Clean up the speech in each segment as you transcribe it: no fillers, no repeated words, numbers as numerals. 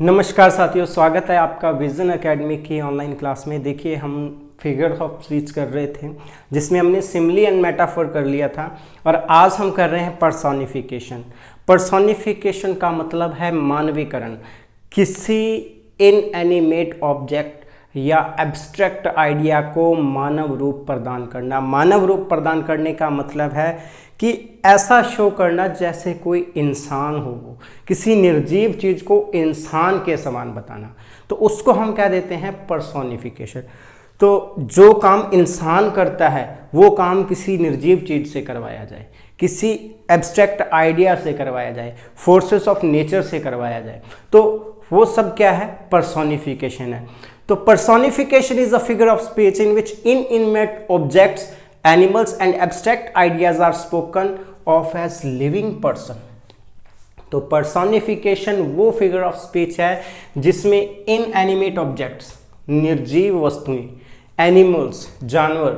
नमस्कार साथियों, स्वागत है आपका विजन एकेडमी की ऑनलाइन क्लास में। देखिए, हम फिगर ऑफ स्पीच कर रहे थे जिसमें हमने सिमिली एंड मेटाफोर कर लिया था और आज हम कर रहे हैं पर्सोनिफिकेशन। पर्सोनिफिकेशन का मतलब है मानवीकरण। किसी इनएनिमेट ऑब्जेक्ट या एब्स्ट्रैक्ट आइडिया को मानव रूप प्रदान करना। मानव रूप प्रदान करने का मतलब है कि ऐसा शो करना जैसे कोई इंसान हो, वो किसी निर्जीव चीज़ को इंसान के समान बताना, तो उसको हम क्या देते हैं, पर्सोनिफिकेशन। तो जो काम इंसान करता है वो काम किसी निर्जीव चीज़ से करवाया जाए, किसी एब्स्ट्रैक्ट आइडिया से करवाया जाए, फोर्सेस ऑफ नेचर से करवाया जाए, तो वो सब क्या है, पर्सोनिफिकेशन है। तो personification is a figure of speech in which inanimate objects, animals and abstract ideas are spoken of as living person। तो पर्सोनिफिकेशन वो फिगर ऑफ स्पीच है जिसमें इनएनिमेट ऑब्जेक्ट्स, निर्जीव वस्तुएं, एनिमल्स, जानवर,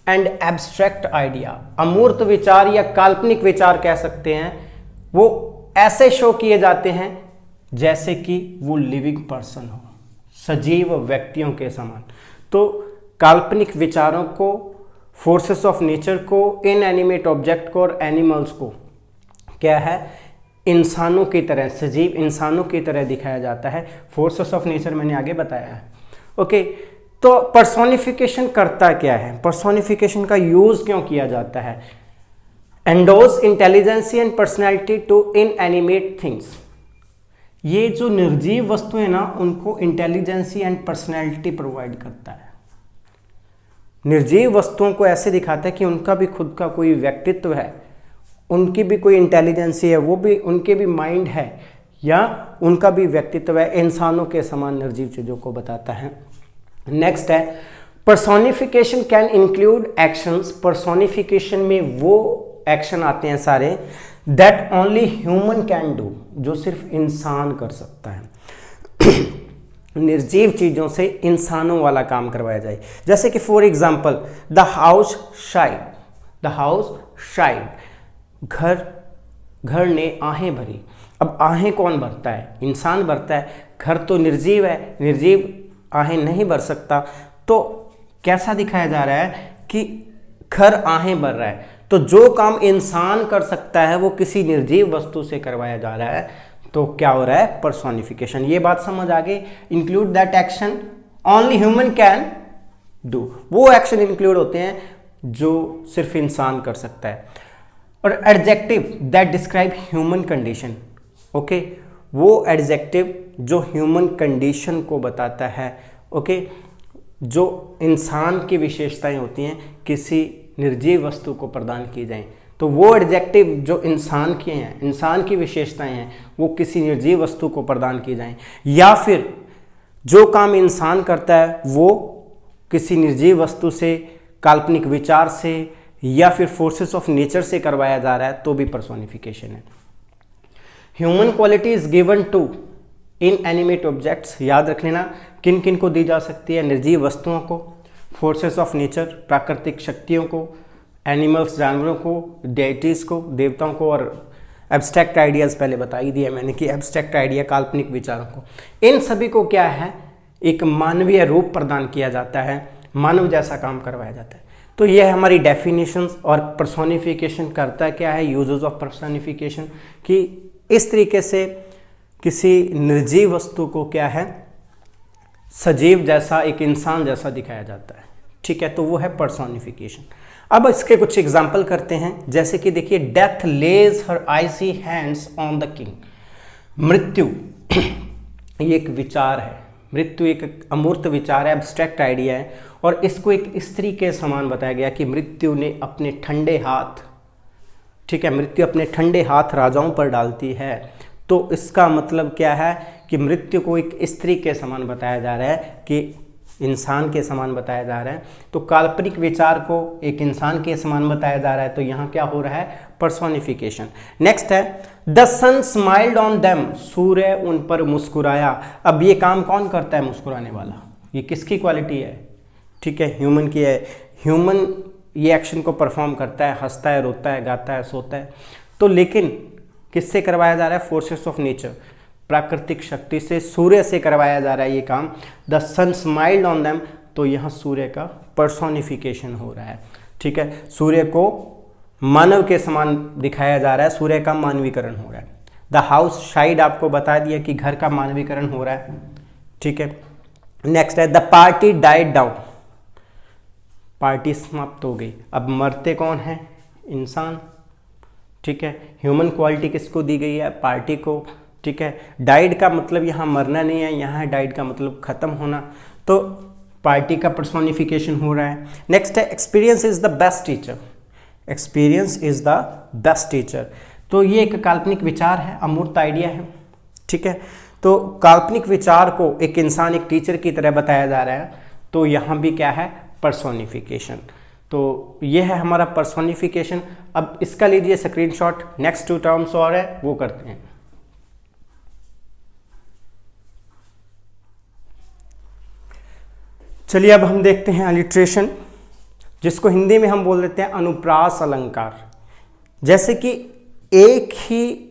एंड एब्स्ट्रैक्ट आइडिया, अमूर्त विचार या काल्पनिक विचार कह सकते हैं, वो ऐसे शो किए जाते हैं जैसे कि वो लिविंग पर्सन हो, सजीव व्यक्तियों के समान। तो काल्पनिक विचारों को, फोर्सेस ऑफ नेचर को, इनएनिमेट ऑब्जेक्ट को और एनिमल्स को क्या है, इंसानों की तरह, सजीव इंसानों की तरह दिखाया जाता है। फोर्सेस ऑफ नेचर मैंने आगे बताया है। ओके, तो पर्सोनिफिकेशन करता क्या है, पर्सोनिफिकेशन का यूज क्यों किया जाता है? Endows intelligence and personality to inanimate things. ये जो निर्जीव वस्तुएं हैं ना, उनको इंटेलिजेंसी एंड पर्सनैलिटी प्रोवाइड करता है। निर्जीव वस्तुओं को ऐसे दिखाता है कि उनका भी खुद का कोई व्यक्तित्व है, उनकी भी कोई इंटेलिजेंसी है, वो भी, उनके भी माइंड है या उनका भी व्यक्तित्व है, इंसानों के समान निर्जीव चीज़ों को बताता है। नेक्स्ट है personification can include actions. Personification में वो एक्शन आते हैं सारे that only human can do, जो सिर्फ इंसान कर सकता है। निर्जीव चीज़ों से इंसानों वाला काम करवाया जाए। जैसे कि for example the house shied, the house shied, घर ने आहें भरी। अब आहें कौन भरता है, इंसान भरता है। घर तो निर्जीव है, निर्जीव आहें नहीं भर सकता। तो कैसा दिखाया जा रहा है कि घर आहें भर रहा है। तो जो काम इंसान कर सकता है वो किसी निर्जीव वस्तु से करवाया जा रहा है, तो क्या हो रहा है, पर्सोनिफिकेशन। ये बात समझ आ गई। Include that action only human can do, वो एक्शन इंक्लूड होते हैं जो सिर्फ इंसान कर सकता है। और adjective that describe human condition. Okay, वो एडजेक्टिव जो ह्यूमन कंडीशन को बताता है। ओके, जो इंसान की विशेषताएं होती हैं किसी निर्जीव वस्तु को प्रदान की जाएं, तो वो एडजेक्टिव जो इंसान के हैं, इंसान की विशेषताएं हैं, वो किसी निर्जीव वस्तु को प्रदान की जाएं। या फिर जो काम इंसान करता है वो किसी निर्जीव वस्तु से, काल्पनिक विचार से या फिर फोर्सेस ऑफ नेचर से करवाया जा रहा है, तो भी पर्सोनिफिकेशन है। Human quality is given to inanimate objects. याद रख लेना किन किन को दी जा सकती है, निर्जीव वस्तुओं को, फोर्सेस ऑफ नेचर प्राकृतिक शक्तियों को, एनिमल्स जानवरों को, डेटीज़ को देवताओं को, और एब्स्ट्रैक्ट आइडियाज़ पहले बता ही दिया मैंने कि एब्स्ट्रैक्ट आइडिया काल्पनिक विचारों को। इन सभी को क्या है, एक मानवीय रूप प्रदान किया जाता है, मानव जैसा काम करवाया जाता है। तो ये है हमारी डेफिनेशंस। और पर्सोनिफिकेशन करता क्या है, यूजेस ऑफ पर्सोनिफिकेशन, कि इस तरीके से किसी निर्जीव वस्तु को क्या है, सजीव जैसा, एक इंसान जैसा दिखाया जाता है। ठीक है, तो वो है पर्सोनिफिकेशन। अब इसके कुछ एग्जाम्पल करते हैं। जैसे कि देखिए, death lays her icy hands on the king. मृत्यु ये एक विचार है, मृत्यु एक अमूर्त विचार है, एब्स्ट्रैक्ट आइडिया है, और इसको एक स्त्री के समान बताया गया कि मृत्यु ने अपने ठंडे हाथ, ठीक है, मृत्यु अपने ठंडे हाथ राजाओं पर डालती है। तो इसका मतलब क्या है कि मृत्यु को एक स्त्री के समान बताया जा रहा है, कि इंसान के समान बताया जा रहा है। तो काल्पनिक विचार को एक इंसान के समान बताया जा रहा है, तो यहाँ क्या हो रहा है, पर्सोनिफिकेशन। नेक्स्ट है the sun smiled on them, सूर्य उन पर मुस्कुराया। अब ये काम कौन करता है, मुस्कुराने वाला, ये किसकी क्वालिटी है, ठीक है, ह्यूमन की है। ह्यूमन ये एक्शन को परफॉर्म करता है, हंसता है, रोता है, गाता है, सोता है। तो लेकिन किससे करवाया जा रहा है, फोर्सेस ऑफ नेचर। प्राकृतिक शक्ति से, सूर्य से करवाया जा रहा है ये काम। The sun smiled on them, तो यहाँ सूर्य का पर्सोनिफिकेशन हो रहा है, ठीक है। सूर्य को मानव के समान दिखाया जा रहा है, सूर्य का मानवीकरण हो रहा है। द हाउस शाइड आपको बता दिया कि घर का मानवीकरण हो रहा है, ठीक है। नेक्स्ट है the party died down, party समाप्त हो गई। अब मरते कौन है? इंसान, ठीक है। ह्यूमन क्वालिटी किसको दी गई है? पार्टी को, ठीक है। डाइड का मतलब यहाँ मरना नहीं है, यहाँ डाइड का मतलब खत्म होना, तो पार्टी का पर्सोनिफिकेशन हो रहा है। नेक्स्ट है experience is the best teacher, experience is the best teacher, तो ये एक काल्पनिक विचार है, अमूर्त आइडिया है, ठीक है। तो काल्पनिक विचार को एक इंसान एक टीचर की तरह बताया जा रहा है, तो यहाँ भी क्या है? पर्सोनिफिकेशन। तो ये है हमारा पर्सोनिफिकेशन। अब इसका लीजिए स्क्रीनशॉट। नेक्स्ट 2 टर्म्स और है वो करते हैं। चलिए अब हम देखते हैं अलिट्रेशन, जिसको हिंदी में हम बोल देते हैं अनुप्रास अलंकार। जैसे कि एक ही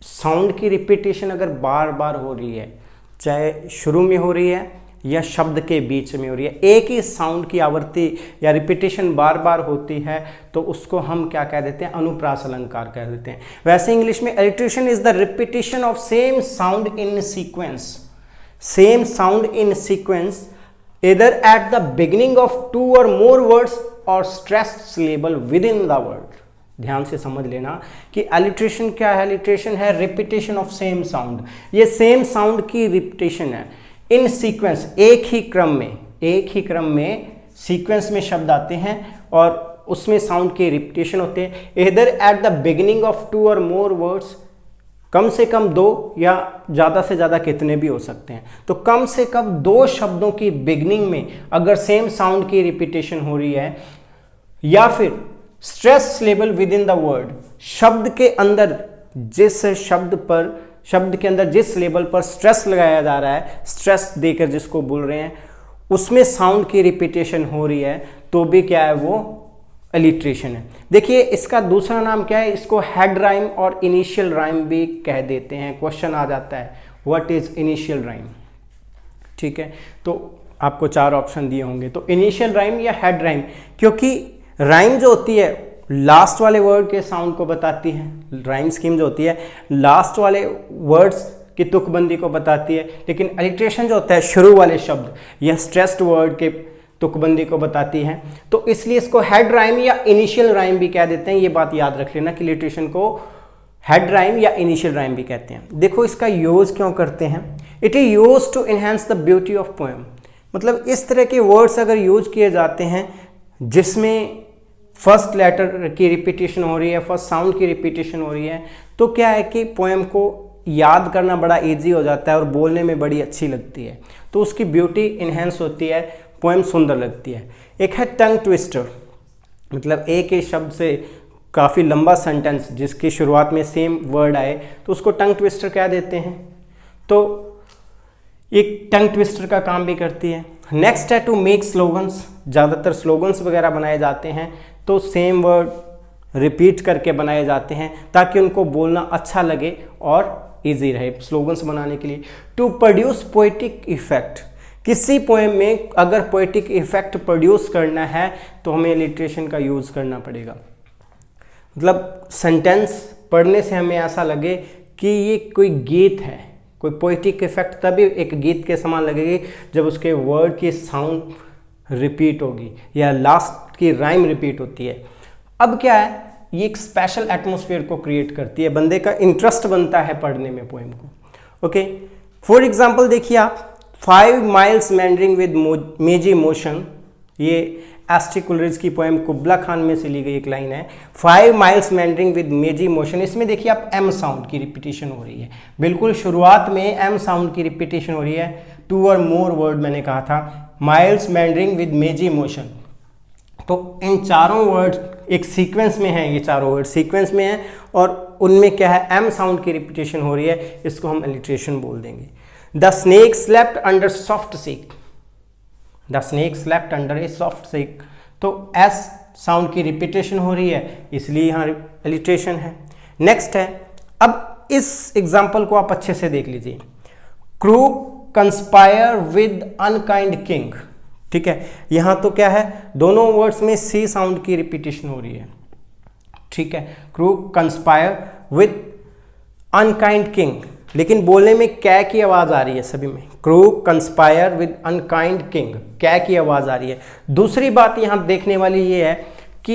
साउंड की रिपीटेशन अगर बार बार हो रही है, चाहे शुरू में हो रही है या शब्द के बीच में हो रही है, एक ही साउंड की आवृत्ति या रिपीटेशन बार बार होती है, तो उसको हम क्या कह देते हैं? अनुप्रास अलंकार कह देते हैं। वैसे इंग्लिश में alliteration is the repetition of same sound in sequence, same sound in sequence either at the beginning of 2 or more words or stressed syllable within the word। ध्यान से समझ लेना कि अलिट्रेशन क्या है? अलिट्रेशन है रिपीटेशन ऑफ सेम साउंड, ये same sound की रिपीटेशन है इन सीक्वेंस, एक ही क्रम में सीक्वेंस में शब्द आते हैं और उसमें साउंड की रिपीटेशन होते हैं। either at the beginning of 2 or more words, कम से कम 2 या ज़्यादा से ज़्यादा कितने भी हो सकते हैं, तो कम से कम 2 शब्दों की बिगनिंग में अगर सेम साउंड की रिपीटेशन हो रही है, या फिर stress level with in the word, शब्द के अंदर जिस लेवल पर स्ट्रेस लगाया जा रहा है, स्ट्रेस देकर जिसको बोल रहे हैं, उसमें साउंड की रिपीटेशन हो रही है, तो भी क्या है? वो अलिट्रेशन है। देखिए इसका दूसरा नाम क्या है? इसको हेड राइम और इनिशियल राइम भी कह देते हैं। क्वेश्चन आ जाता है व्हाट इज इनिशियल राइम, ठीक है। तो आपको 4 ऑप्शन दिए होंगे, तो इनिशियल राइम या हेड राइम, क्योंकि राइम जो होती है लास्ट वाले वर्ड के साउंड को बताती है। राइम स्कीम जो होती है लास्ट वाले वर्ड्स की तुकबंदी को बताती है, लेकिन अलिट्रेशन जो होता है शुरू वाले शब्द या स्ट्रेस्ड वर्ड के तुकबंदी को बताती है। तो इसलिए इसको हेड राइम या इनिशियल राइम भी कह देते हैं। ये बात याद रख लेना कि अलिट्रेशन को हेड राइम या इनिशियल राइम भी कहते हैं। देखो इसका यूज क्यों करते हैं? It is use to enhance the beauty of poem, मतलब इस तरह के वर्ड्स अगर यूज किए जाते हैं जिसमें फर्स्ट लेटर की रिपीटेशन हो रही है, फर्स्ट साउंड की रिपीटेशन हो रही है, तो क्या है कि पोएम को याद करना बड़ा इजी हो जाता है और बोलने में बड़ी अच्छी लगती है, तो उसकी ब्यूटी इन्हेंस होती है, पोएम सुंदर लगती है। एक है टंग ट्विस्टर, मतलब एक ही शब्द से काफ़ी लंबा सेंटेंस जिसकी शुरुआत में सेम वर्ड आए तो उसको टंग ट्विस्टर कह देते हैं, तो एक टंग ट्विस्टर का काम भी करती है। नेक्स्ट है टू मेक स्लोगन्स, ज़्यादातर स्लोगन्स वगैरह बनाए जाते हैं तो सेम वर्ड रिपीट करके बनाए जाते हैं ताकि उनको बोलना अच्छा लगे और इजी रहे स्लोगन्स बनाने के लिए। टू प्रोड्यूस पोएटिक इफेक्ट, किसी पोएम में अगर पोएटिक इफेक्ट प्रोड्यूस करना है तो हमें लिटरेशन का यूज़ करना पड़ेगा, मतलब सेंटेंस पढ़ने से हमें ऐसा लगे कि ये कोई गीत है, कोई पोएटिक इफेक्ट तभी एक गीत के समान लगेगी जब उसके वर्ड की साउंड रिपीट होगी या लास्ट की राइम रिपीट होती है। अब क्या है, ये एक स्पेशल एटमॉस्फेयर को क्रिएट करती है, बंदे का इंटरेस्ट बनता है पढ़ने में पोएम को। ओके, फॉर एग्जांपल देखिए आप 5 माइल्स मैंडरिंग विद मेजी मोशन, ये एस.टी. कुलरिज की पोएम कुबला खान में से ली गई एक लाइन है। 5 माइल्स मैंडरिंग विद मेजी मोशन, इसमें देखिए आप एम साउंड की रिपीटेशन हो रही है, बिल्कुल शुरुआत में एम साउंड की रिपीटेशन हो रही है। 2 और मोर वर्ड मैंने कहा था, माइल्स मैंडरिंग विद मेजी मोशन, तो इन चारों वर्ड एक सीक्वेंस में है, ये चारों वर्ड सीक्वेंस में है और उनमें क्या है, एम साउंड की रिपीटेशन हो रही है, इसको हम अलिट्रेशन बोल देंगे। The snake slept under soft sack, the snake slept under a soft sack, तो एस साउंड की रिपीटेशन हो रही है इसलिए यहाँ अलिट्रेशन है। नेक्स्ट है, अब इस एग्जाम्पल को आप अच्छे से देख लीजिए। Crew conspire with unkind king, ठीक है, यहां तो क्या है, दोनों वर्ड्स में सी साउंड की रिपीटेशन हो रही है, ठीक है। Crew conspire with unkind king, लेकिन बोलने में कै की आवाज आ रही है सभी में। Crew conspire with unkind king, कै की आवाज आ रही है। दूसरी बात यहां देखने वाली ये है कि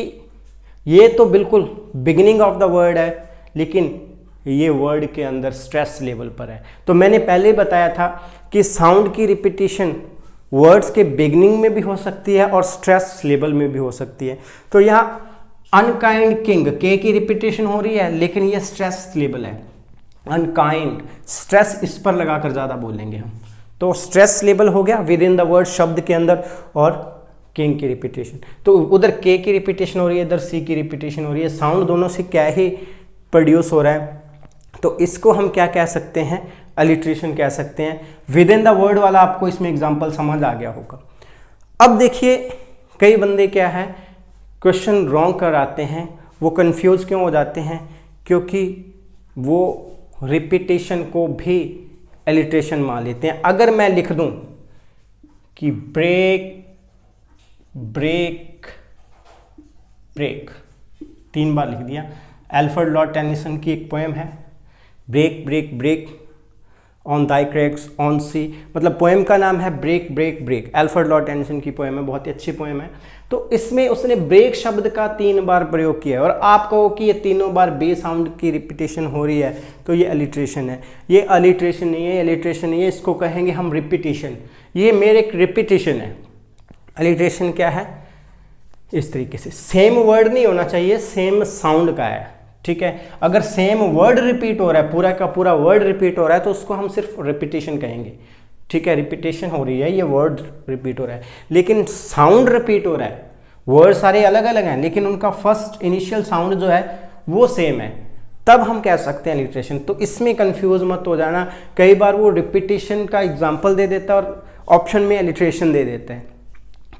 ये तो बिल्कुल बिगिनिंग ऑफ द वर्ड है, लेकिन ये वर्ड के अंदर स्ट्रेस लेवल पर है। तो मैंने पहले ही बताया था कि साउंड की रिपीटिशन वर्ड्स के बिगिनिंग में भी हो सकती है और स्ट्रेस लेवल में भी हो सकती है। तो यहाँ अनकाइंड किंग, के की रिपीटेशन हो रही है, लेकिन ये स्ट्रेस लेवल है। अनकाइंड, स्ट्रेस इस पर लगाकर ज़्यादा बोलेंगे हम, तो स्ट्रेस लेवल हो गया विद इन द वर्ड, शब्द के अंदर, और किंग की रिपीटेशन। तो उधर के की रिपीटेशन हो रही है, इधर सी की रिपीटेशन हो रही है, साउंड दोनों से क्या ही प्रोड्यूस हो रहा है। तो इसको हम क्या कह सकते हैं, अलिट्रेशन कह सकते हैं। विद इन द वर्ड वाला आपको इसमें एग्जांपल समझ आ गया होगा। अब देखिए, कई बंदे क्या है, क्वेश्चन रॉन्ग कर आते हैं, वो कंफ्यूज क्यों हो जाते हैं, क्योंकि वो रिपीटेशन को भी अलिट्रेशन मान लेते हैं। अगर मैं लिख दूं कि ब्रेक ब्रेक ब्रेक, 3 बार लिख दिया। अल्फ्रेड लॉर्ड टेनिसन की एक पोएम है, break break break on thy cracks on sea, मतलब पोएम का नाम है break break break. Alfred Lord Tennyson की पोएम है, बहुत ही अच्छी पोएम है। तो इसमें उसने ब्रेक शब्द का 3 बार प्रयोग किया है, और आप कहो कि ये तीनों बार बे साउंड की रिपीटेशन हो रही है, तो ये अलिट्रेशन है। ये अलिट्रेशन नहीं है, अलिट्रेशन नहीं है, इसको कहेंगे हम रिपीटेशन। ये मेरे एक रिपीटेशन है। अलिट्रेशन क्या है, इस तरीके से सेम वर्ड नहीं होना चाहिए, सेम साउंड का है, ठीक है। अगर सेम वर्ड रिपीट हो रहा है, पूरा का पूरा वर्ड रिपीट हो रहा है, तो उसको हम सिर्फ रिपीटेशन कहेंगे, ठीक है। रिपीटेशन हो रही है, ये वर्ड रिपीट हो रहा है, लेकिन साउंड रिपीट हो रहा है। वर्ड सारे अलग अलग हैं, लेकिन उनका फर्स्ट इनिशियल साउंड जो है वो सेम है, तब हम कह सकते हैं अलिट्रेशन। तो इसमें कंफ्यूज मत हो जाना, कई बार वो रिपीटेशन का एग्जाम्पल दे देता है और ऑप्शन में अलिट्रेशन दे देते हैं,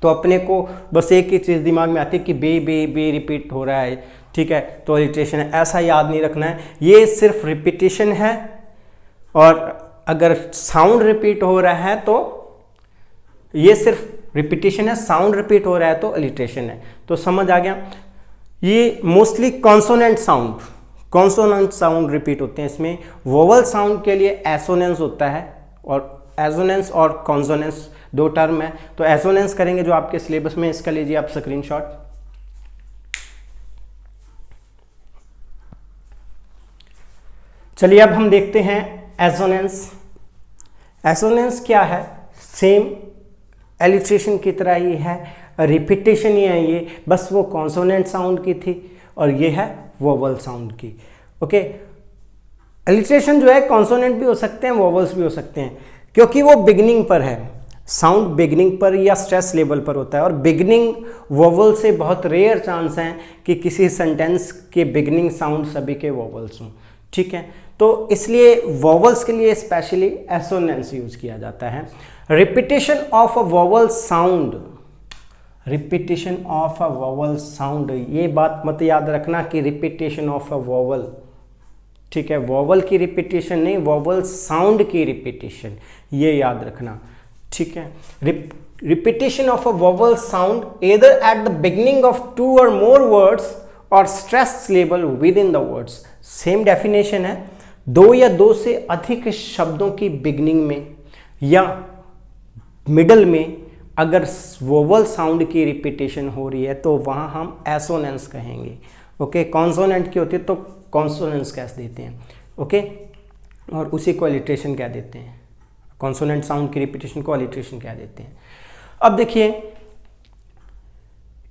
तो अपने को बस एक ही चीज़ दिमाग में आती है कि बे बे बे रिपीट हो रहा है, ठीक है, तो अलिट्रेशन है। ऐसा याद नहीं रखना है, ये सिर्फ रिपीटेशन है, और अगर साउंड रिपीट हो रहा है तो ये सिर्फ रिपीटेशन है, साउंड रिपीट हो रहा है तो अलिट्रेशन है। तो समझ आ गया। ये मोस्टली कॉन्सोनेंट साउंड रिपीट होते हैं। इसमें वोवल साउंड के लिए एसोनेंस होता है, और एसोनेंस और कॉन्सोनेंस 2 टर्म है। तो एसोनेंस करेंगे जो आपके सिलेबस में, इसका लीजिए आप स्क्रीनशॉट। चलिए अब हम देखते हैं एसोनेंस। एसोनेंस क्या है, सेम एलिट्रेशन की तरह ही है, रिपीटेशन ही है ये, बस वो कॉन्सोनेंट साउंड की थी और ये है वोवल साउंड की, ओके। एलिट्रेशन जो है कॉन्सोनेंट भी हो सकते हैं, वोवल्स भी हो सकते हैं, क्योंकि वो बिगनिंग पर है, साउंड बिगनिंग पर या स्ट्रेस लेवल पर होता है। और बिगनिंग वोवल से बहुत रेयर चांस हैं कि किसी सेंटेंस के बिगनिंग साउंड सभी के वोवल्स हों, ठीक है। तो इसलिए वोवल्स के लिए स्पेशली एसोनेंस यूज किया जाता है। Repetition of a vowel sound, repetition of a vowel sound, ये बात मत याद रखना कि रिपीटेशन ऑफ अ वोवल, ठीक है, वोवल की रिपीटेशन नहीं, वोवल साउंड की रिपीटेशन, ये याद रखना, ठीक है। Repetition of a vowel sound either at the beginning of 2 or more words or stress level within the words, same definition है। 2 या 2 से अधिक शब्दों की बिगनिंग में या मिडल में अगर वोवल साउंड की रिपीटेशन हो रही है तो वहाँ हम एसोनेंस कहेंगे, ओके। कॉन्सोनेंट की होती है तो कॉन्सोनेंस कह देते हैं, ओके, और उसी को अलिट्रेशन कह देते हैं। कॉन्सोनेंट साउंड की रिपीटेशन को अलिट्रेशन कह देते हैं। अब देखिए,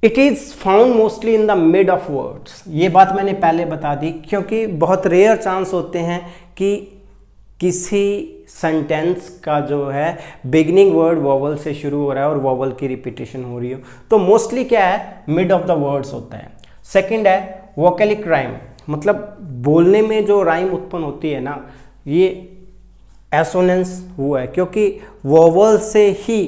it is found mostly in the mid of words, ये बात मैंने पहले बता दी, क्योंकि बहुत रेयर चांस होते हैं कि किसी सेंटेंस का जो है बिगनिंग वर्ड वोवल से शुरू हो रहा है और वोवल की रिपीटेशन हो रही हो, तो मोस्टली क्या है, मिड ऑफ द वर्ड्स होता है। सेकंड है वोकैलिक राइम, मतलब बोलने में जो राइम उत्पन्न होती है ना, ये एसोनेंस हुआ है, क्योंकि वोवल से ही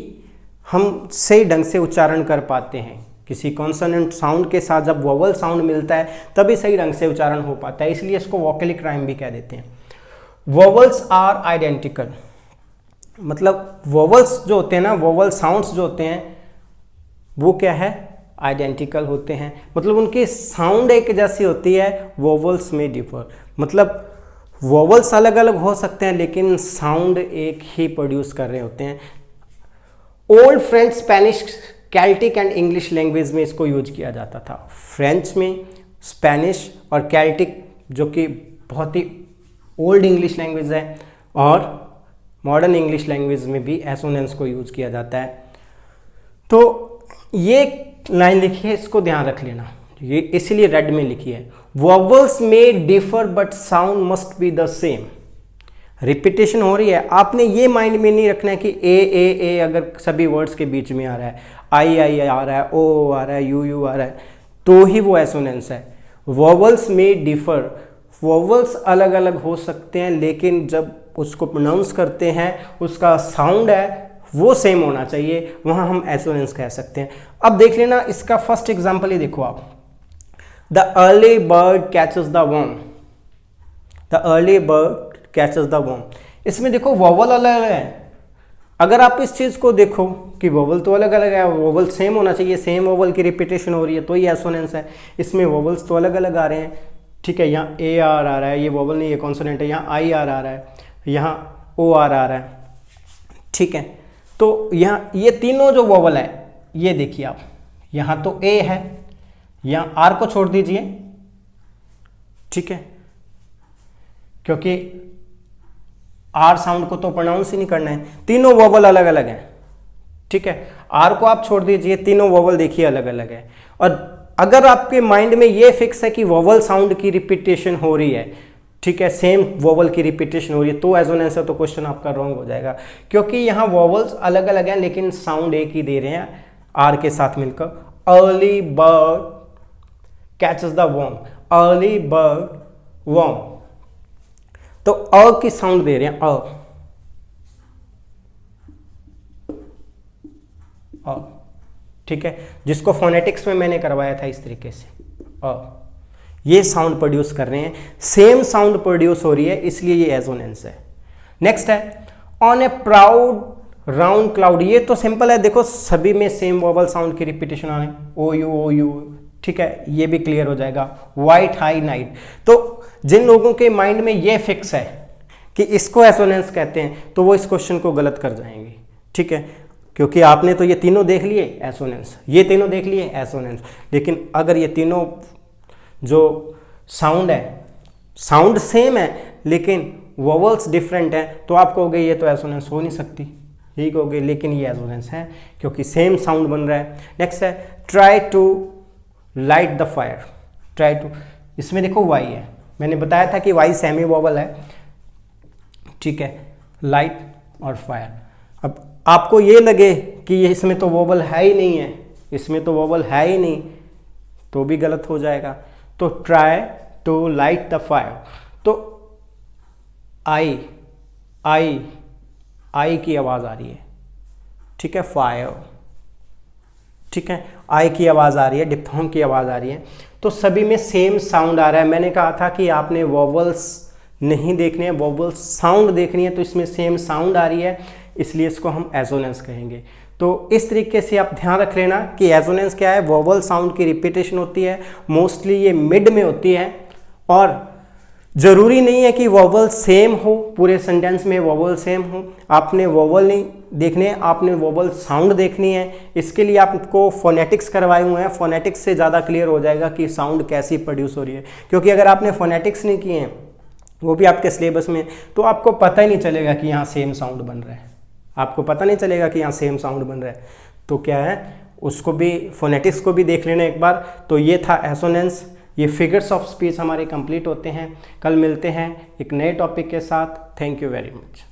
हम सही ढंग से उच्चारण कर पाते हैं। किसी कॉन्सोनेंट साउंड के साथ जब वोवल साउंड मिलता है तभी सही ढंग से उच्चारण हो पाता है, इसलिए इसको वोकैलिक राइम भी कह देते हैं। वोवल्स आर आइडेंटिकल, मतलब वोवल्स जो होते हैं ना, वोवल साउंड्स जो होते हैं वो क्या है, आइडेंटिकल होते हैं, मतलब उनकी साउंड एक जैसी होती है। वोवल्स में डिफर, मतलब वोवल्स अलग अलग हो सकते हैं लेकिन साउंड एक ही प्रोड्यूस कर रहे होते हैं। Old French, Spanish, Celtic and English language में इसको यूज किया जाता था। फ्रेंच में, स्पेनिश और कैल्टिक जो कि बहुत ही ओल्ड इंग्लिश लैंग्वेज है, और मॉडर्न इंग्लिश लैंग्वेज में भी एसोनेंस को यूज किया जाता है। तो ये लाइन लिखी है, इसको ध्यान रख लेना, ये इसलिए रेड में लिखी है। वोवल्स में differ but sound must be the same. Repetition हो रही है, आपने ये माइंड में नहीं रखना है कि ए अगर सभी वर्ड्स के बीच में आ रहा है, आई आ रहा है, ओ आ रहा है, यू आ रहा है, तो ही वो एसोनेंस है। वोवल्स में डिफर, वोवल्स अलग अलग हो सकते हैं लेकिन जब उसको प्रोनाउंस करते हैं उसका साउंड है वो सेम होना चाहिए, वहां हम एसोनेंस कह सकते हैं। अब देख लेना इसका फर्स्ट एग्जांपल ही देखो आप, the early bird catches the worm, the early bird catches the worm. इसमें देखो वोवल अलग अलग है। अगर आप इस चीज को देखो कि वोवल तो अलग अलग है, वोवल सेम होना चाहिए, सेम वोवल की रिपीटेशन हो रही है तो ये एसोनेंस है। इसमें वोवल्स तो अलग अलग आ रहे हैं, ठीक है, यहाँ ए आर आ रहा है, ये वोवल नहीं, ये कॉन्सोनेंट है, यहाँ आई आर आ रहा है, यहाँ ओ आर आ रहा है, ठीक है। तो यहाँ ये तीनों जो वोवल है, ये देखिए आप, यहाँ तो ए है, यहाँ आर को छोड़ दीजिए, ठीक है, क्योंकि आर साउंड को तो प्रोनाउंस ही नहीं करना है, तीनों वोवल अलग अलग हैं, ठीक है। आर को आप छोड़ दीजिए, तीनों वोवल देखिए अलग अलग है। और अगर आपके माइंड में ये फिक्स है कि वोवल साउंड की रिपीटेशन हो रही है, ठीक है, सेम वोवल की रिपीटेशन हो रही है, तो एसोनेंस है, तो क्वेश्चन आपका रॉन्ग हो जाएगा, क्योंकि यहाँ वोवल्स अलग अलग हैं लेकिन साउंड एक ही दे रहे हैं आर के साथ मिलकर। Early bird catches the worm, early bird worm, तो अ की साउंड दे रहे हैं, अ, ठीक है, जिसको फोनेटिक्स में मैंने करवाया था इस तरीके से, ये साउंड प्रोड्यूस कर रहे हैं, सेम साउंड प्रोड्यूस हो रही है, इसलिए ये एसोनेंस है। नेक्स्ट है on A proud round cloud, ये तो सिंपल है, देखो सभी में सेम वोवल साउंड की रिपीटेशन आ रही है, ओ यू, ठीक है, ये भी क्लियर हो जाएगा। वाइट हाई नाइट, तो जिन लोगों के माइंड में ये फिक्स है कि इसको एसोनेंस कहते हैं तो वो इस क्वेश्चन को गलत कर जाएंगे, ठीक है, क्योंकि आपने तो ये तीनों देख लिए एसोनेंस, ये तीनों देख लिए एसोनेंस, लेकिन अगर ये तीनों जो साउंड है, साउंड सेम है लेकिन वोवल्स डिफरेंट है, तो आप कहोगे ये तो एसोनेंस हो नहीं सकती, यही कहोगे, लेकिन ये एसोनेंस है क्योंकि सेम साउंड बन रहा है। नेक्स्ट है try to light the fire, try to, इसमें देखो वाई है, मैंने बताया था कि वाई सेमी वोवल है, ठीक है, लाइट और फायर। अब आपको ये लगे कि ये इसमें तो वोवल है ही नहीं है, इसमें तो वोवल है ही नहीं, तो भी गलत हो जाएगा। तो try to light the fire, तो आई की आवाज़ आ रही है, ठीक है, फायर, ठीक है, आई की आवाज़ आ रही है, डिप्थोंग की आवाज़ आ रही है, तो सभी में सेम साउंड आ रहा है। मैंने कहा था कि आपने वोवल्स नहीं देखने हैं, वोवल्स साउंड देखनी है, तो इसमें सेम साउंड आ रही है, इसलिए इसको हम एसोनेंस कहेंगे। तो इस तरीके से आप ध्यान रख लेना कि एसोनेंस क्या है, वोवल साउंड की रिपीटेशन होती है, मोस्टली ये मिड में होती है, और ज़रूरी नहीं है कि वोवल सेम हो, पूरे सेंटेंस में वोवल सेम हो, आपने वोवल नहीं देखने, आपने वोवल साउंड देखनी है। इसके लिए आपको फोनेटिक्स करवाए हुए हैं, फोनेटिक्स से ज़्यादा क्लियर हो जाएगा कि साउंड कैसी प्रोड्यूस हो रही है, क्योंकि अगर आपने फोनेटिक्स नहीं किए हैं, वो भी आपके सिलेबस में, तो आपको पता ही नहीं चलेगा कि यहाँ सेम साउंड बन रहा है, आपको पता नहीं चलेगा कि यहाँ सेम साउंड बन रहा है। तो क्या है, उसको भी, फोनेटिक्स को भी देख लेना एक बार। तो ये था एसोनेंस, ये फिगर्स ऑफ स्पीच हमारे कंप्लीट होते हैं। कल मिलते हैं एक नए टॉपिक के साथ। Thank you very much.